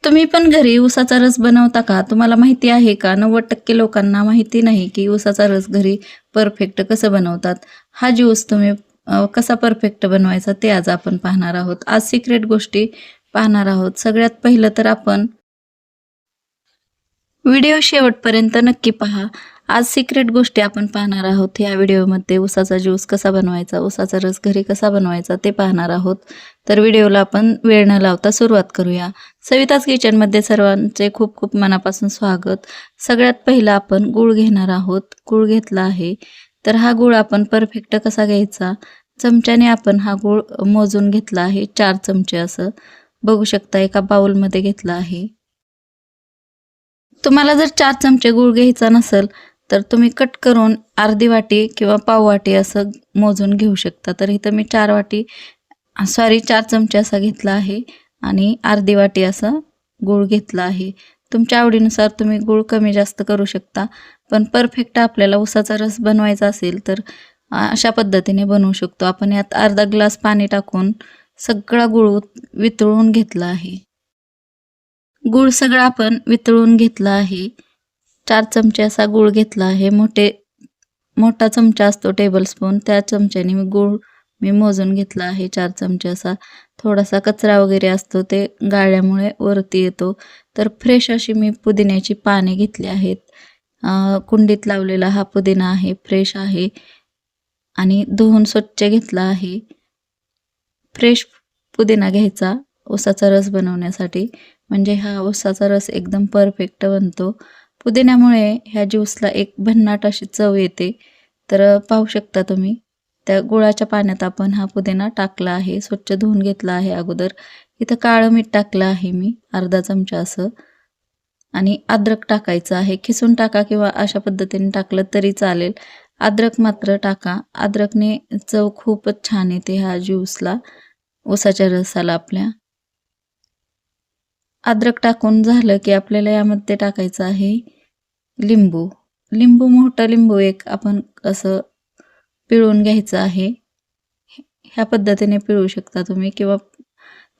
तुम्ही पण घरी ऊसाचा रस बनवता का? तुम्हाला माहिती आहे का? 90% लोकांना माहिती नाही की ऊसाचा रस घरी परफेक्ट कसं बनवतात. हा ज्यूस तुम्ही कसा परफेक्ट बनवायचा ते आज आपण पाहणार आहोत. आज सिक्रेट गोष्टी पाहणार आहोत. सगळ्यात पहिलं तर आपण व्हिडिओ शेवटपर्यंत नक्की पहा. आज सिक्रेट गोष्टी आपण पाहणार आहोत. या व्हिडिओमध्ये ऊसाचा ज्यूस कसा बनवायचा, ऊसाचा रस घरी कसा बनवायचा ते पाहणार आहोत. तर व्हिडिओला आपण वेळ न लावता सुरुवात करूया. सविताज किचनमध्ये सर्वांचे खूप खूप मनापासून स्वागत. सगळ्यात पहिलं आपण गूळ घेणार आहोत. गूळ घेतला आहे. तर हा गूळ आपण परफेक्ट कसा घ्यायचा, चमच्याने आपण हा गूळ मोजून घेतला आहे. 4 चमचे असं बघू शकता एका बाउलमध्ये घेतला आहे. तुम्हाला जर 4 चमचे गूळ घ्यायचा नसेल तर तुम्ही कट करून अर्धी वाटी किंवा पाव वाटी असं मोजून घेऊ शकता. तर इथं मी 4 चमचे असा घेतला आहे आणि अर्धी वाटी असा गूळ घेतला आहे. तुमच्या आवडीनुसार तुम्ही गूळ कमी जास्त करू शकता. पण परफेक्ट आपल्याला ऊसाचा रस बनवायचा असेल तर अशा पद्धतीने बनवू शकतो. आपण यात अर्धा ग्लास पाणी टाकून सगळा गूळ वितळून घेतला आहे. गूळ सगळा आपण वितळून घेतला आहे. 4 चमचे असा गूळ घेतला आहे. मोठा चमचा असतो टेबलस्पून, त्या चमच्याने गूळ मी मोजून घेतला आहे 4 चमचे असा. थोडासा कचरा वगैरे असतो ते गाळल्यामुळे वरती येतो. तर फ्रेश अशी मी पुदिन्याची पाने घेतली आहेत. कुंडीत लावलेला हा पुदिना आहे, फ्रेश आहे आणि धुवून स्वच्छ घेतला आहे. फ्रेश पुदिना घ्यायचा ऊसाचा रस बनवण्यासाठी, म्हणजे हा ऊसाचा रस एकदम परफेक्ट बनतो. पुदिन्यामुळे ह्या ज्यूसला एक भन्नाट अशी चव येते. तर पाहू शकता तुम्ही त्या गुळाच्या पाण्यात आपण हा पुदिना टाकला आहे. स्वच्छ धुवून घेतला आहे अगोदर. इथं काळं मीठ टाकलं आहे मी अर्धा चमचा असं. आणि अद्रक टाकायचं आहे. खिसून टाका किंवा अशा पद्धतीने टाकलं तरी चालेल. अद्रक मात्र टाका. अद्रकने चव खूपच छान येते ह्या ज्यूसला, ऊसाच्या रसाला आपल्या. अद्रक टाकून झालं की आपल्याला यामध्ये टाकायचं आहे लिंबू. मोठं लिंबू एक आपण असं पिळून घ्यायचं आहे. ह्या पद्धतीने पिळू शकता तुम्ही किंवा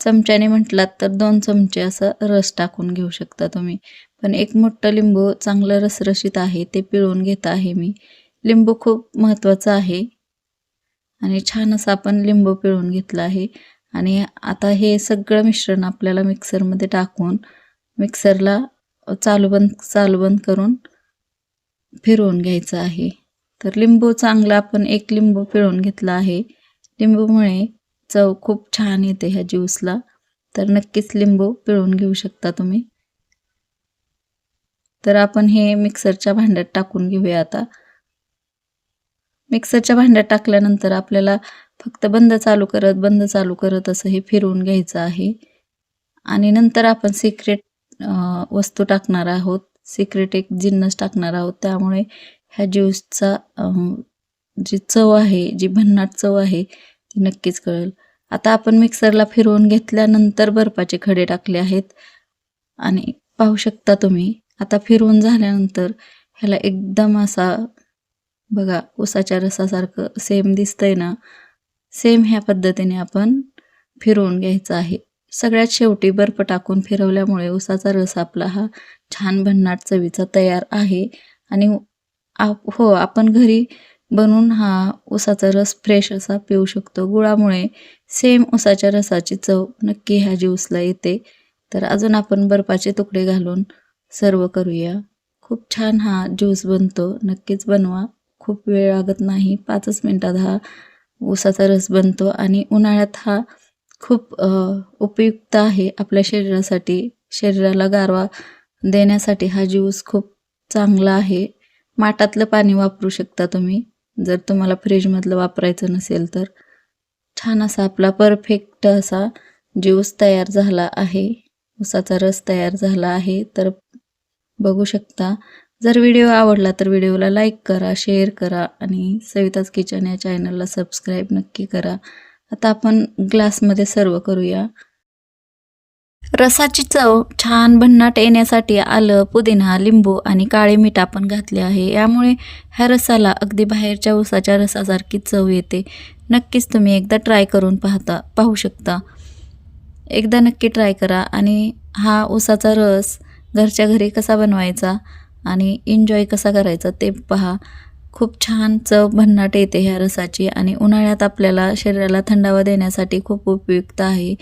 चमच्याने म्हटलात तर 2 चमचे असं रस टाकून घेऊ शकता तुम्ही. पण एक मोठं लिंबू चांगलं रसरशीत आहे ते पिळून घेत आहे मी. लिंबू खूप महत्त्वाचं आहे आणि छान असं आपण लिंबू पिळून घेतलं आहे. आणि आता हे सगळं मिश्रण आपल्याला मिक्सरमध्ये टाकून मिक्सरला चालू बंद करून फिरवून घ्यायचं आहे. तर लिंबू चांगला आपण 1 लिंबू पिळून घेतला आहे. लिंबूमुळे चव खूप छान येते ह्या ज्यूसला. तर नक्कीच लिंबू पिळून घेऊ शकता तुम्ही. तर आपण हे मिक्सरच्या भांड्यात टाकून घेऊया आता. मिक्सरच्या भांड्यात टाकल्यानंतर आपल्याला फक्त बंद चालू करत असं हे फिरवून घ्यायचं आहे. आणि नंतर आपण सिक्रेट वस्तू टाकणार आहोत. सिक्रेट एक जिन्नस टाकणार आहोत. त्यामुळे ह्या ज्यूसचा जी चव आहे, जी भन्नाट चव आहे ती नक्कीच कळेल. आता आपण मिक्सरला फिरवून घेतल्यानंतर बर्फाचे खडे टाकले आहेत आणि पाहू शकता तुम्ही आता फिरवून झाल्यानंतर ह्याला एकदम असा बघा ऊसाच्या रसासारखं सेम दिसतंय ना, सेम ह्या पद्धतीने आपण फिरवून घ्यायचं आहे. सगळ्यात शेवटी बर्फ टाकून फिरवल्यामुळे ऊसाचा रस आपला हा छान भन्नाट चवीचा तयार आहे. आणि हो, आपण घरी बनवून हा ऊसाचा रस फ्रेश असा पिऊ शकतो. गुळामुळे सेम ऊसाच्या रसाची चव नक्की ह्या ज्यूसला येते. तर अजून आपण बर्फाचे तुकडे घालून सर्व करूया. खूप छान हा ज्यूस बनतो. नक्कीच बनवा. खूप वेळ लागत नाही. 5च मिनिटात हा ऊसाचा रस बनतो आणि उन्हाळ्यात हा खूप उपयुक्त आहे आपल्या शरीरासाठी. शरीराला गारवा देण्यासाठी हा ज्यूस खूप चांगला आहे. माठातलं पाणी वापरू शकता तुम्ही जर तुम्हाला फ्रीजमधलं वापरायचं नसेल तर. छान असा आपला परफेक्ट असा ज्यूस तयार झाला आहे. ऊसाचा रस तयार झाला आहे. तर बघू शकता. जर व्हिडिओ आवडला तर व्हिडिओला लाईक करा, शेअर करा आणि सविताज किचन या चॅनलला सबस्क्राईब नक्की करा. आता आपण ग्लासमध्ये सर्व करूया. रसाची चव छान भन्नाट येण्यासाठी आलं, पुदिना, लिंबू आणि काळे मीठ आपण घातले आहे. यामुळे ह्या रसाला अगदी बाहेरच्या ऊसाच्या रसासारखी चव येते. नक्कीच तुम्ही एकदा ट्राय करून पाहू शकता. एकदा नक्की ट्राय करा आणि हा ऊसाचा रस घरच्या घरी कसा बनवायचा आणि एन्जॉय कसा करायचा ते पहा. खूप छान चव भन्नाट येते ह्या रसाची आणि उन्हाळ्यात आपल्याला शरीराला थंडावा देण्यासाठी खूप उपयुक्त आहे.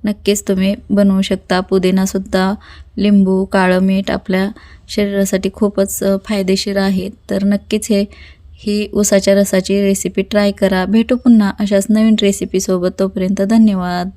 नक्कीच तुम्ही बनवू शकता. पुदिनासुद्धा, लिंबू, काळं मीठ आपल्या शरीरासाठी खूपच फायदेशीर आहे. तर नक्कीच ही ऊसाच्या रसाची रेसिपी ट्राय करा. भेटू पुन्हा अशाच नवीन रेसिपीसोबत. तोपर्यंत धन्यवाद.